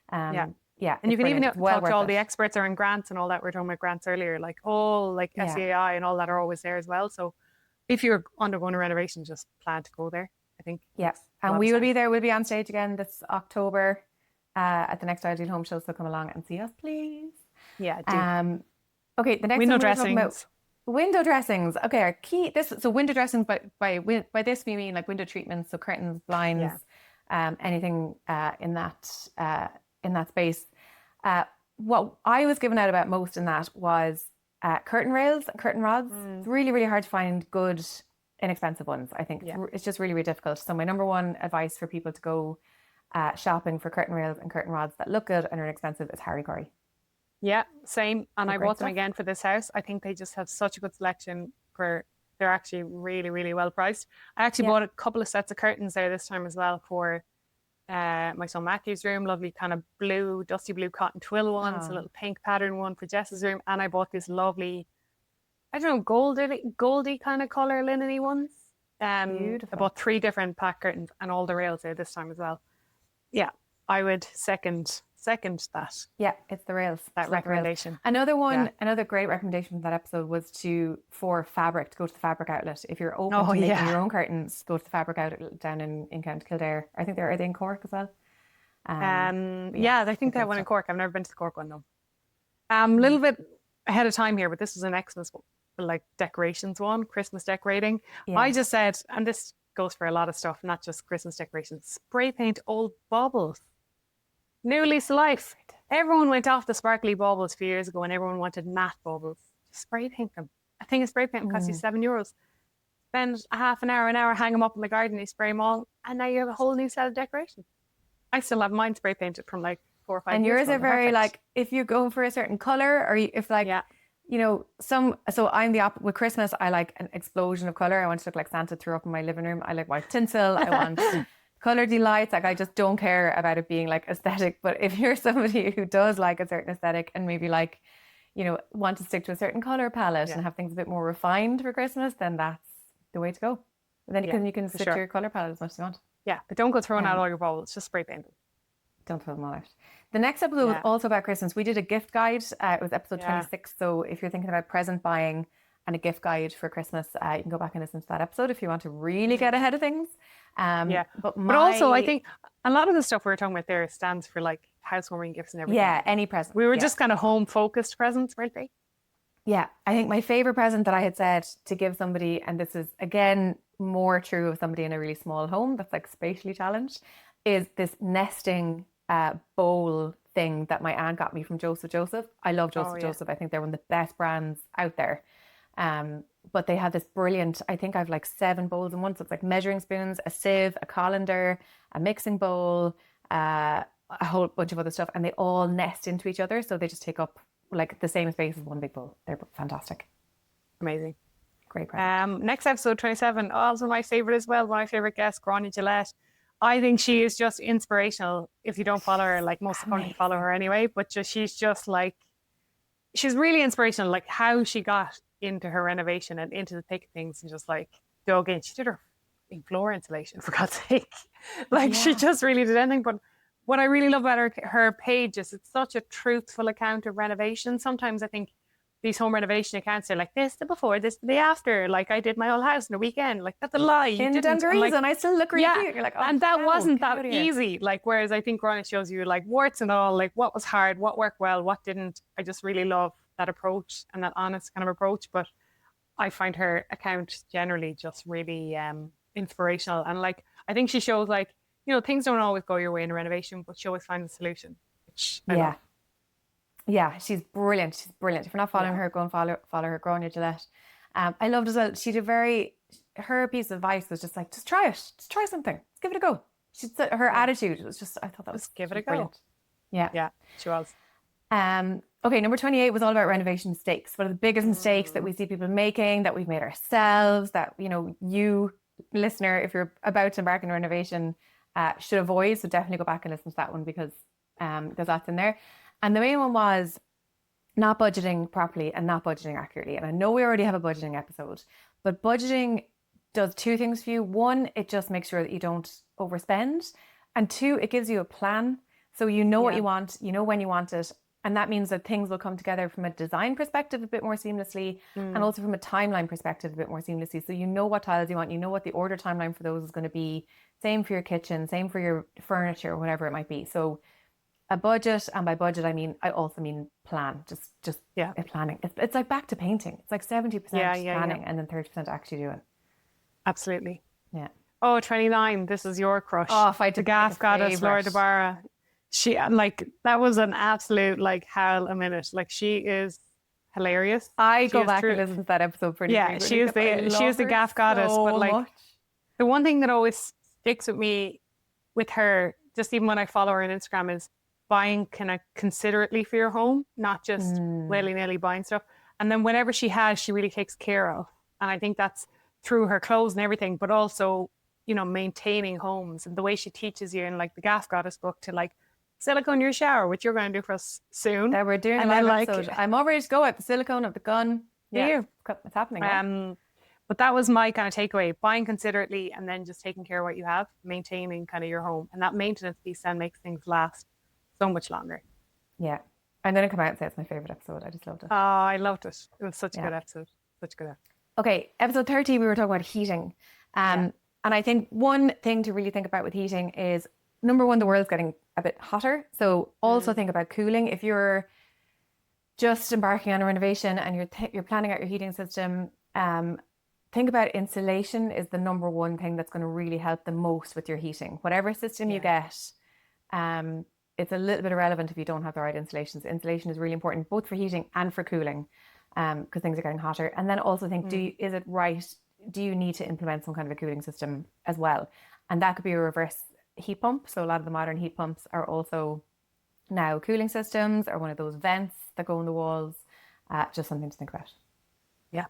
And you can even talk to all the experts are in grants and all that. We were talking about grants earlier, like all like SEAI and all that are always there as well. So if you're undergoing a renovation, just plan to go there, I think. Yeah, and we will be there. We'll be on stage again this October at the next Ideal Home show, so come along and see us, please. Yeah, do. Okay, the next window one dressings. Window dressings. Okay, our key. So window dressings. By this we mean like window treatments, so curtains, blinds, anything in that space. What I was given out about most in that was curtain rails and curtain rods. It's really, really hard to find good, inexpensive ones. I think it's just really, really difficult. So my number one advice for people to go shopping for curtain rails and curtain rods that look good and are inexpensive is Harry Corey. Yeah, same. And I bought them again for this house. I think they just have such a good selection they're actually really, really well priced. I actually bought a couple of sets of curtains there this time as well for my son Matthew's room. Lovely kind of blue, dusty blue cotton twill ones, a little pink pattern one for Jess's room. And I bought this lovely, I don't know, goldy kind of colour linen-y ones. Beautiful. I bought 3 different pack curtains and all the rails there this time as well. Yeah, I would second that. Yeah, it's the rails. That recommendation. Another one, another great recommendation from that episode was for fabric to go to the fabric outlet. If you're open to making your own curtains, go to the fabric outlet down in County Kildare. I think are they in Cork as well? I think they have one in Cork. I've never been to the Cork one though. A little bit ahead of time here, but this was an Xmas like decorations one, Christmas decorating. Yeah. I just said, and this goes for a lot of stuff, not just Christmas decorations, spray paint old baubles. New lease of life. Everyone went off the sparkly baubles a few years ago and everyone wanted matte baubles. Just spray paint them. A thing of spray paint costs you €7. Spend a half an hour, hang them up in the garden, you spray them all, and now you have a whole new set of decorations. I still have mine spray painted from like 4 or 5 years ago. And yours are very like, if you go for a certain colour, or if like, you know, so I'm the opposite. With Christmas, I like an explosion of colour. I want to look like Santa threw up in my living room. I like white tinsel. I want colour delights. Like, I just don't care about it being like aesthetic. But if you're somebody who does like a certain aesthetic and maybe like, you know, want to stick to a certain colour palette and have things a bit more refined for Christmas, then that's the way to go. And then you can stick to your colour palette as much as you want. Yeah, but don't go throwing out all your baubles. Just spray paint them. Don't throw them all out. The next episode was also about Christmas. We did a gift guide. It was episode 26. So if you're thinking about present buying and a gift guide for Christmas, you can go back and listen to that episode if you want to really get ahead of things. But also I think a lot of the stuff we were talking about there stands for like housewarming gifts and everything. Yeah, any present. We were just kind of home focused presents, weren't they? Yeah, I think my favorite present that I had said to give somebody, and this is again more true of somebody in a really small home that's like spatially challenged, is this nesting bowl thing that my aunt got me from Joseph. I love Joseph. I think they're one of the best brands out there. But they have this brilliant, I think I've like 7 bowls in one. So it's like measuring spoons, a sieve, a colander, a mixing bowl, a whole bunch of other stuff. And they all nest into each other. So they just take up like the same space as one big bowl. They're fantastic. Amazing. Great present. Next episode 27, also my favorite as well. My favorite guest, Grania Gillette. I think she is just inspirational. If you don't follow her, like most people don't follow her anyway, but she's really inspirational. Like how she got into her renovation and into the thick of things and just like dug in. She did her floor insulation, for God's sake. She just really did anything. But what I really love about her page is it's such a truthful account of renovation. Sometimes I think these home renovation accounts are like this the before, this the after. Like I did my whole house in a weekend. Like that's a lie. You In didn't. dungarees, Like, and I still look really cute. You're like, oh, and that hell, wasn't get out that of here. easy. Like whereas I think Rona shows you like warts and all, like what was hard, what worked well, what didn't. I just really love that approach and that honest kind of approach. But I find her account generally just really inspirational. And like I think she shows like, you know, things don't always go your way in a renovation, but she always finds a solution, which I love. Yeah, she's brilliant. She's brilliant. If you're not following her, go and follow her, Grania Gillette. I loved as well. She did her piece of advice was just like, just try it. Just try something. Just give it a go. Her attitude was just, I thought that was Just give it a go. brilliant. Yeah. Yeah, she was. Okay, number 28 was all about renovation mistakes. What are the biggest mistakes that we see people making, that we've made ourselves, that, you know, you, listener, if you're about to embark on a renovation, should avoid. So definitely go back and listen to that one because there's lots in there. And the main one was not budgeting properly and not budgeting accurately. And I know we already have a budgeting episode, but budgeting does two things for you. One, it just makes sure that you don't overspend. And two, it gives you a plan. So you know what you want, you know when you want it. And that means that things will come together from a design perspective a bit more seamlessly and also from a timeline perspective a bit more seamlessly. So you know what tiles you want, you know what the order timeline for those is going to be. Same for your kitchen, same for your furniture, whatever it might be. So a budget, and by budget I also mean plan. Just planning. It's like back to painting. It's like 70% planning and then 30% actually doing. Absolutely. Yeah. Oh, 29. This is your crush. Oh, if I the gaff goddess, Laura DeBarra. She like that was an absolute like howl a minute. Like she is hilarious. I go back and listen to that episode pretty frequently. She is the gaff goddess. So but like much. the one thing that always sticks with me with her, just even when I follow her on Instagram, is buying kind of considerately for your home, not just willy-nilly buying stuff. And then whenever she has, she really takes care of. And I think that's through her clothes and everything, but also, you know, maintaining homes and the way she teaches you in like the Gaff Goddess book to like silicone your shower, which you're going to do for us soon. That we're doing a live episode. I'm all ready to go at the silicone of the gun. Yeah, it's happening. But that was my kind of takeaway: buying considerately and then just taking care of what you have, maintaining kind of your home, and that maintenance piece then makes things last so much longer. Yeah, I'm going to come out and say it's my favorite episode. I just loved it. Oh, I loved it. It was such a good episode. Such a good episode. Okay, episode 30, we were talking about heating. And I think one thing to really think about with heating is, number one, the world's getting a bit hotter. So also think about cooling. If you're just embarking on a renovation and you're planning out your heating system, think about insulation is the number one thing that's going to really help the most with your heating. Whatever system you get, it's a little bit irrelevant if you don't have the right insulation. So insulation is really important both for heating and for cooling, because things are getting hotter. And then also think, is it right? Do you need to implement some kind of a cooling system as well? And that could be a reverse heat pump. So a lot of the modern heat pumps are also now cooling systems or one of those vents that go in the walls. Just something to think about. Yeah,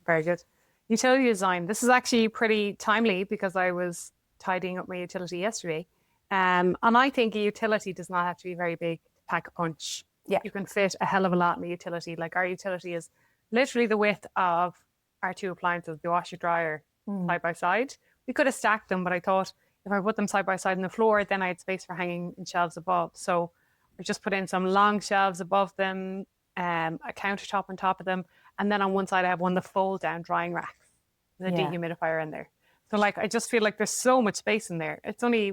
very good. Utility design. This is actually pretty timely because I was tidying up my utility yesterday. And I think a utility does not have to be very big to pack a punch. Yeah. You can fit a hell of a lot in the utility. Like our utility is literally the width of our two appliances, the washer dryer, side by side. We could have stacked them, but I thought if I put them side by side on the floor, then I had space for hanging in shelves above. So I just put in some long shelves above them, a countertop on top of them. And then on one side, I have one of the fold down drying racks and a dehumidifier in there. So like, I just feel like there's so much space in there. It's only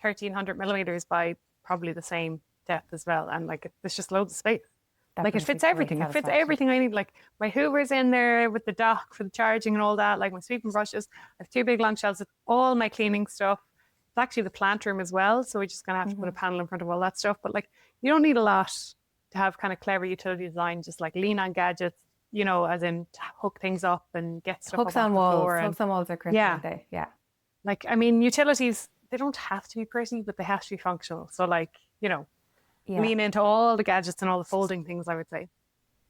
1,300 millimeters by probably the same depth as well. And like, there's just loads of space. Like it fits everything. It fits everything I need. Like my Hoover's in there with the dock for the charging and all that. Like my sweeping brushes. I have two big long shelves with all my cleaning stuff. It's actually the plant room as well. So we're just going to have to put a panel in front of all that stuff. But like, you don't need a lot to have kind of clever utility design. Just like lean on gadgets, you know, as in hook things up and get stuff hooks up on walls. Floor. Hooks on walls are crazy. Yeah. Like, I mean, utilities, they don't have to be pretty, but they have to be functional. So like, you know, lean into all the gadgets and all the folding things, I would say.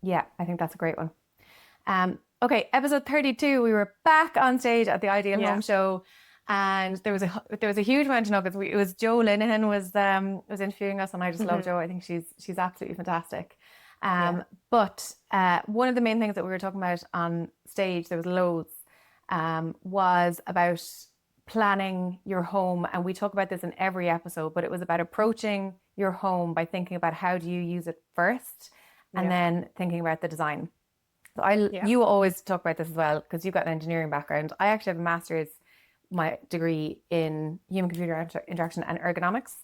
Yeah, I think that's a great one. Okay, episode 32, we were back on stage at the Ideal Home Show, and there was a huge amount of nuggets. It was Jo Linehan was interviewing us, and I just love Jo. I think she's absolutely fantastic. But one of the main things that we were talking about on stage, there was loads, was about planning your home. And we talk about this in every episode, but it was about approaching your home by thinking about how do you use it first, and then thinking about the design. So you always talk about this as well because you've got an engineering background. I actually have a master's, my degree in human computer interaction and ergonomics.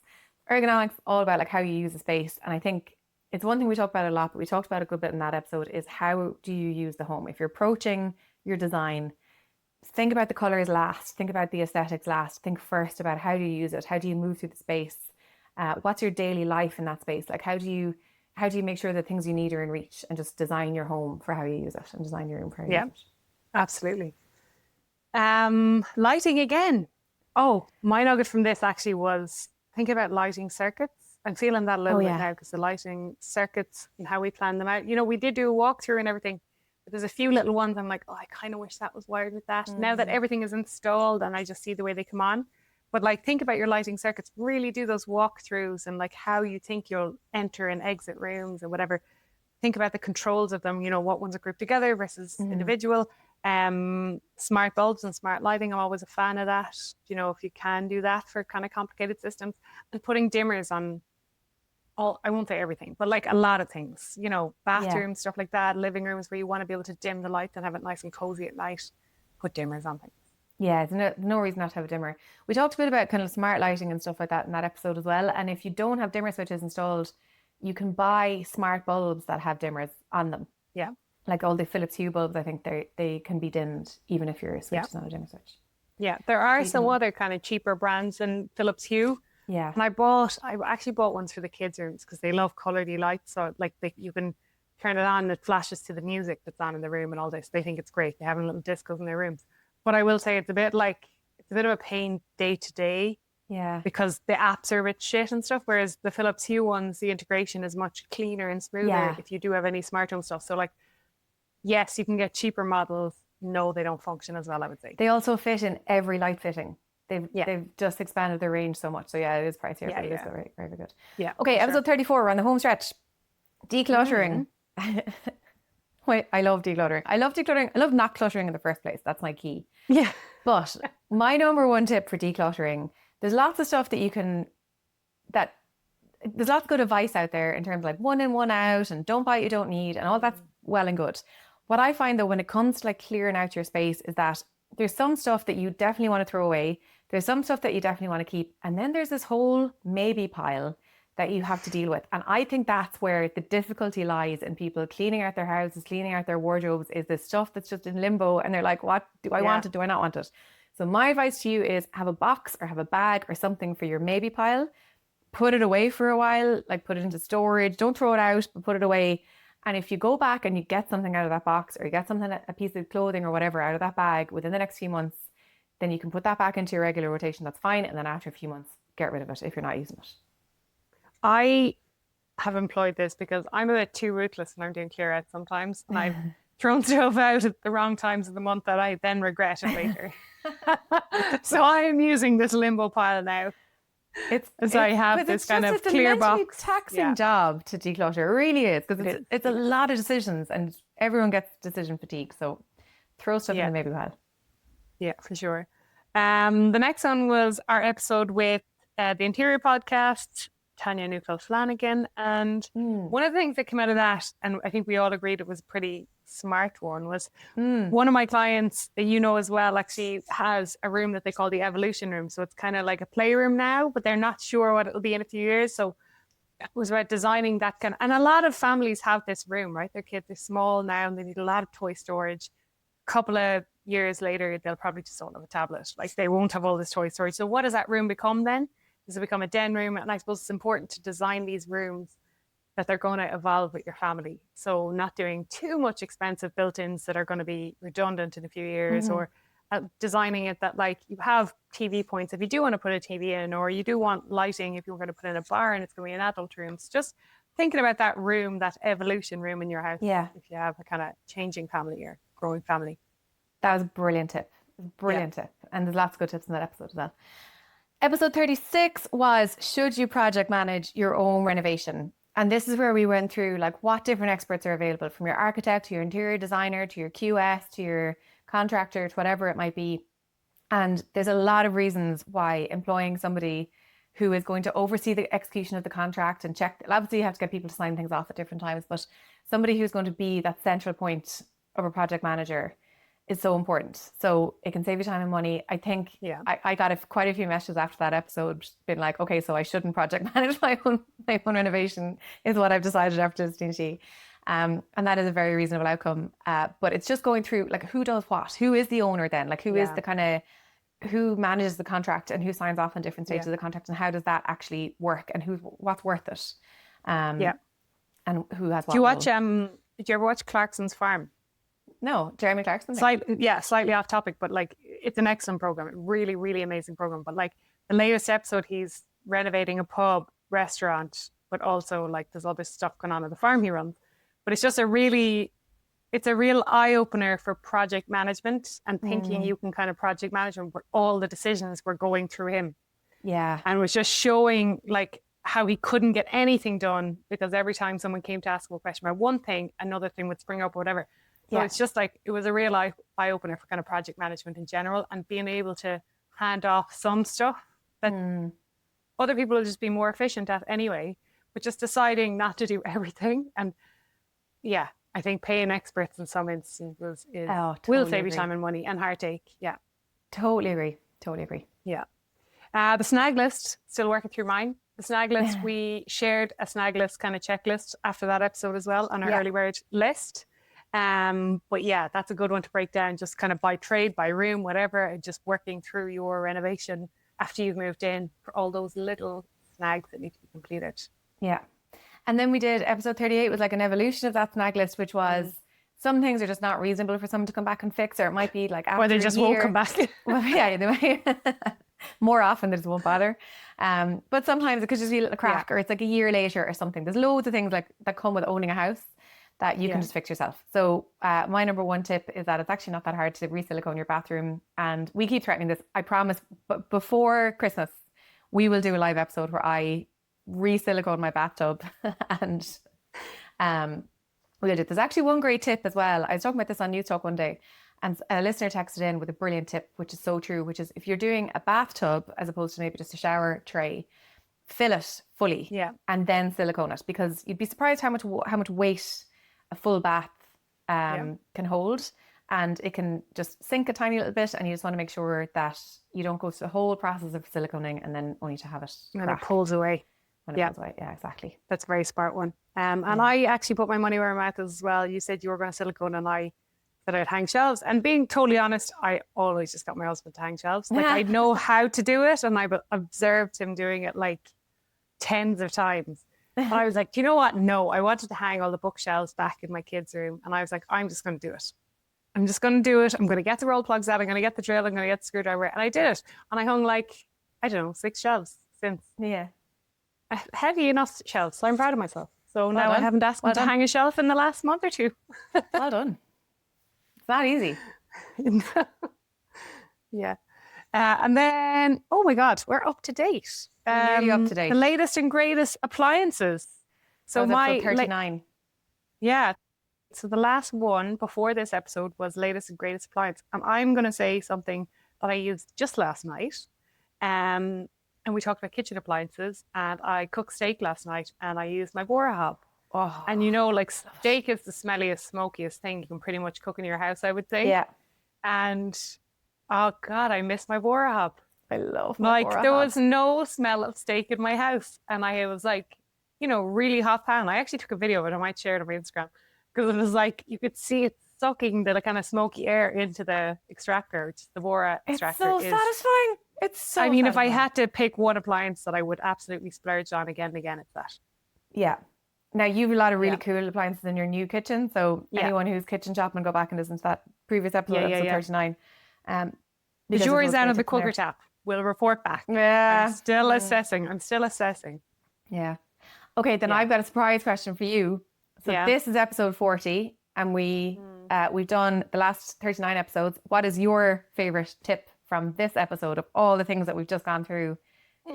Ergonomics all about like how you use a space, and I think it's one thing we talk about a lot, but we talked about a good bit in that episode, is how do you use the home? If you're approaching your design, think about the colors last, think about the aesthetics last, think first about how do you use it, how do you move through the space, what's your daily life in that space, like how do you make sure that things you need are in reach, and just design your home for how you use it and design your room for how you use it. Absolutely. Lighting again. Oh, my nugget from this actually was think about lighting circuits. I'm feeling that a little bit now because the lighting circuits and how we plan them out. You know, we did do a walkthrough and everything, but there's a few little ones I'm like, oh, I kind of wish that was wired with that. Now that everything is installed and I just see the way they come on. But like, think about your lighting circuits, really do those walkthroughs and like how you think you'll enter and exit rooms or whatever. Think about the controls of them, you know, what ones are grouped together versus individual. Smart bulbs and smart lighting, I'm always a fan of that. You know, if you can do that for kind of complicated systems, and putting dimmers on I won't say everything, but like a lot of things, you know, bathrooms, stuff like that, living rooms where you want to be able to dim the lights and have it nice and cozy at night, put dimmers on things. Yeah, there's no reason not to have a dimmer. We talked a bit about kind of smart lighting and stuff like that in that episode as well. And if you don't have dimmer switches installed, you can buy smart bulbs that have dimmers on them. Yeah. Like all the Philips Hue bulbs, I think they can be dimmed even if your switch is not a dimmer switch. Yeah, there are some other kind of cheaper brands than Philips Hue. Yeah. And I actually bought ones for the kids' rooms because they love colouredy lights. So like you can turn it on and it flashes to the music that's on in the room and all this. They think it's great. They have little discos in their rooms. But I will say it's a bit of a pain day to day. Yeah. Because the apps are a bit shit and stuff. Whereas the Philips Hue ones, the integration is much cleaner and smoother if you do have any smart home stuff. So like, yes, you can get cheaper models. No, they don't function as well, I would say. They also fit in every light fitting. They've just expanded their range so much. So yeah, it is pricier, but it is very, very good. Yeah. Okay, episode 34, we're on the home stretch. Decluttering. Wait, I love decluttering. I love not cluttering in the first place. That's my key. Yeah. But my number one tip for decluttering, there's lots of stuff there's lots of good advice out there in terms of like one in, one out, and don't buy what you don't need, and all that's well and good. What I find though, when it comes to like clearing out your space, is that there's some stuff that you definitely want to throw away. There's some stuff that you definitely want to keep. And then there's this whole maybe pile that you have to deal with. And I think that's where the difficulty lies in people cleaning out their houses, cleaning out their wardrobes, is this stuff that's just in limbo. And they're like, what? Do I want it? Do I not want it? So my advice to you is have a box or have a bag or something for your maybe pile. Put it away for a while, like put it into storage. Don't throw it out, but put it away. And if you go back and you get something out of that box, or you get something, a piece of clothing or whatever out of that bag within the next few months, then you can put that back into your regular rotation. That's fine. And then after a few months, get rid of it if you're not using it. I have employed this because I'm a bit too ruthless when I'm doing clear out sometimes. And I've thrown stuff out at the wrong times of the month that I then regret it later. So I am using this limbo pile now. I have this kind of clear box. It's a taxing job to declutter. It really is, because it's a lot of decisions and everyone gets decision fatigue. So throw stuff in the maybe pile. Yeah, for sure. The next one was our episode with the Interior Podcast, Tanya Newfield-Flanagan. And one of the things that came out of that, and I think we all agreed it was a pretty smart one, was one of my clients that you know as well actually has a room that they call the Evolution Room. So it's kind of like a playroom now, but they're not sure what it'll be in a few years. So it was about designing that kind of, and a lot of families have this room, right? Their kids are small now and they need a lot of toy storage. A couple of years later, they'll probably just all have a tablet. Like they won't have all this toy storage. So what does that room become then? Does it become a den room? And I suppose it's important to design these rooms that they're going to evolve with your family. So not doing too much expensive built-ins that are going to be redundant in a few years, or designing it that like you have TV points if you do want to put a TV in, or you do want lighting if you're going to put in a bar and it's going to be an adult room. So just thinking about that room, that evolution room in your house. Yeah. If you have a kind of changing family or growing family. That was a brilliant tip. Brilliant tip. And there's lots of good tips in that episode as well. Episode 36 was, should you project manage your own renovation? And this is where we went through like what different experts are available, from your architect to your interior designer to your QS to your contractor to whatever it might be. And there's a lot of reasons why employing somebody who is going to oversee the execution of the contract and check. Obviously, you have to get people to sign things off at different times, but somebody who's going to be that central point of a project manager is so important. So it can save you time and money. I think I got quite a few messages after that episode being like, okay, so I shouldn't project manage my own renovation is what I've decided after listening to you. And that is a very reasonable outcome. But it's just going through like who does what? Who is the owner then? Like who is the kind of, who manages the contract and who signs off on different stages of the contract, and how does that actually work, and what's worth it? And who has what? Do you watch, did you ever watch Clarkson's Farm? No, Jeremy Clarkson. Slightly off topic, but like it's an excellent program. Really, really amazing program. But like the latest episode, he's renovating a pub, restaurant, but also like there's other stuff going on at the farm he runs. But it's just it's a real eye opener for project management and thinking you can kind of project management where all the decisions were going through him. Yeah. And was just showing like how he couldn't get anything done because every time someone came to ask him a question about one thing, another thing would spring up or whatever. So it's just like, it was a real eye opener for kind of project management in general, and being able to hand off some stuff that other people will just be more efficient at anyway, but just deciding not to do everything. And yeah, I think paying experts in some instances will save you time and money and heartache. Yeah. Totally agree. Yeah. The snag list, still working through mine. The snag list, we shared a snag list kind of checklist after that episode as well on our early bird list. But yeah, that's a good one to break down, just kind of by trade, by room, whatever, and just working through your renovation after you've moved in for all those little snags that need to be completed. Yeah. And then we did episode 38 was like an evolution of that snag list, which was some things are just not reasonable for someone to come back and fix, or it might be like after or they just won't come back. Well, yeah, they might. More often they just won't bother. But sometimes it could just be a little crack, or it's like a year later or something. There's loads of things like that come with owning a house that you can just fix yourself. So my number one tip is that it's actually not that hard to re-silicone your bathroom. And we keep threatening this. I promise, but before Christmas, we will do a live episode where I re-silicone my bathtub and we'll do it. There's actually one great tip as well. I was talking about this on News Talk one day, and a listener texted in with a brilliant tip, which is so true, which is if you're doing a bathtub as opposed to maybe just a shower tray, fill it fully and then silicone it, because you'd be surprised how much weight a full bath can hold, and it can just sink a tiny little bit, and you just want to make sure that you don't go through the whole process of siliconing and then only to have it and it pulls away. When it pulls away. Yeah, exactly. That's a very smart one. And I actually put my money where my mouth is as well. You said you were going to silicone, and I said I'd hang shelves. And being totally honest, I always just got my husband to hang shelves. Like I know how to do it, and I've observed him doing it like tens of times. And I was like, do you know what? No, I wanted to hang all the bookshelves back in my kids' room. And I was like, I'm just going to do it. I'm just going to do it. I'm going to get the roll plugs out. I'm going to get the drill. I'm going to get the screwdriver. And I did it. And I hung like, I don't know, 6 shelves since. Yeah. Heavy enough shelves. So I'm proud of myself. So now done. I haven't asked him to hang a shelf in the last month or two. Well done. It's not easy. Yeah. And then, oh my God, we're up to date. We're nearly up to date. The latest and greatest appliances. So my 39. Yeah. So the last one before this episode was latest and greatest appliance. And I'm going to say something that I used just last night. And we talked about kitchen appliances, and I cooked steak last night, and I used my Bora hob. Oh, and you know, like steak is the smelliest, smokiest thing you can pretty much cook in your house, I would say. Yeah. And oh God, I miss my Bora hob. I love my Bora there hob. was no smell of steak in my house, and I was like, you know, really hot pan. I actually took a video of it. I might share it on my Instagram, because it was like you could see it sucking the kind of smoky air into the extractor, which the Bora extractor It's so satisfying. It's so I mean, satisfying. if I had to pick one appliance that I would absolutely splurge on again and again, it's that. Yeah. Now, you have a lot of really cool appliances in your new kitchen. So anyone who's kitchen shopping, and go back and listen to that previous episode, episode 39. The jury's out of the cooker tap. We'll report back. Yeah. I'm still assessing. Yeah. Okay, then I've got a surprise question for you. So this is episode 40, and we've done the last 39 episodes. What is your favorite tip from this episode of all the things that we've just gone through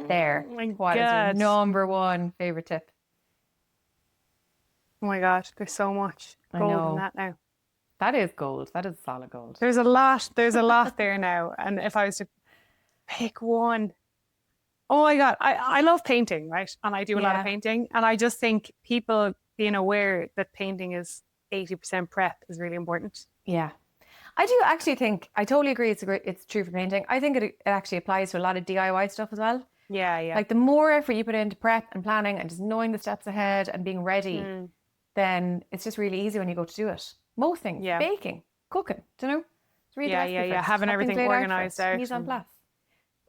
there? What is your number one favorite tip? Oh my God, there's so much gold in that now. That is gold. That is solid gold. There's a lot there now. And if I was to pick one, oh my God, I love painting, right? And I do a lot of painting. And I just think people being aware that painting is 80% prep is really important. Yeah. I do actually think, I totally agree it's true for painting. I think it actually applies to a lot of DIY stuff as well. Yeah, yeah. Like the more effort you put into prep and planning and just knowing the steps ahead and being ready, then it's just really easy when you go to do it. Most things, baking, cooking, do you know? Read the recipe first, having have everything things laid organized out, mise en place.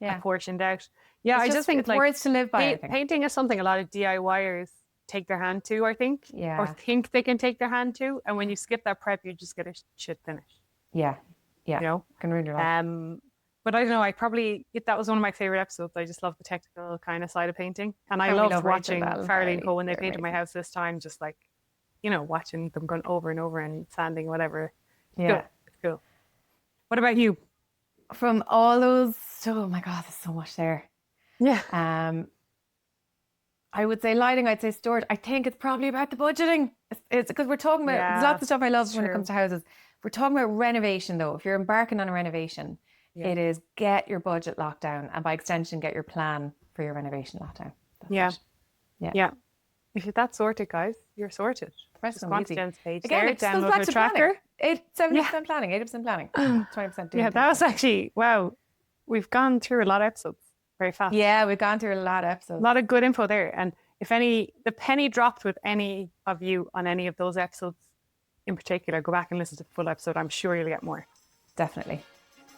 Yeah, portioned out. Yeah, I just think it's like words to live by. Painting is something a lot of DIYers take their hand to, I think, or think they can take their hand to, and when you skip that prep, you just get a shit finish. Yeah, you know, can ruin your life. But I don't know. That was one of my favorite episodes. I just love the technical kind of side of painting, and I loved watching Farley and Co when they painted my house this time. Just like, you know, watching them going over and over and sanding, whatever. Yeah, it's cool. What about you? From all those, oh my God, there's so much there. Yeah. I would say lighting, I'd say storage. I think it's probably about the budgeting. It's because we're talking about, there's lots of stuff I love when it comes to houses. We're talking about renovation though. If you're embarking on a renovation, it is get your budget locked down, and by extension, get your plan for your renovation locked down. Yeah. If you're that sorted, guys, you're sorted. Rest go on to Jen's page. Again, there, it just goes back to tracker. 70% planning, 80% planning, 20% doing. Yeah, that was actually, wow. We've gone through a lot of episodes very fast. Yeah, we've gone through a lot of episodes. A lot of good info there. And if the penny dropped with any of you on any of those episodes in particular, go back and listen to the full episode. I'm sure you'll get more. Definitely.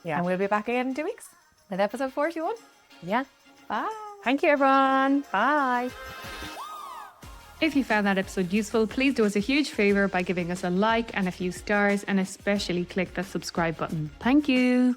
Yeah. And we'll be back again in 2 weeks with episode 41. Yeah. Bye. Thank you, everyone. Bye. If you found that episode useful, please do us a huge favour by giving us a like and a few stars, and especially click that subscribe button. Thank you.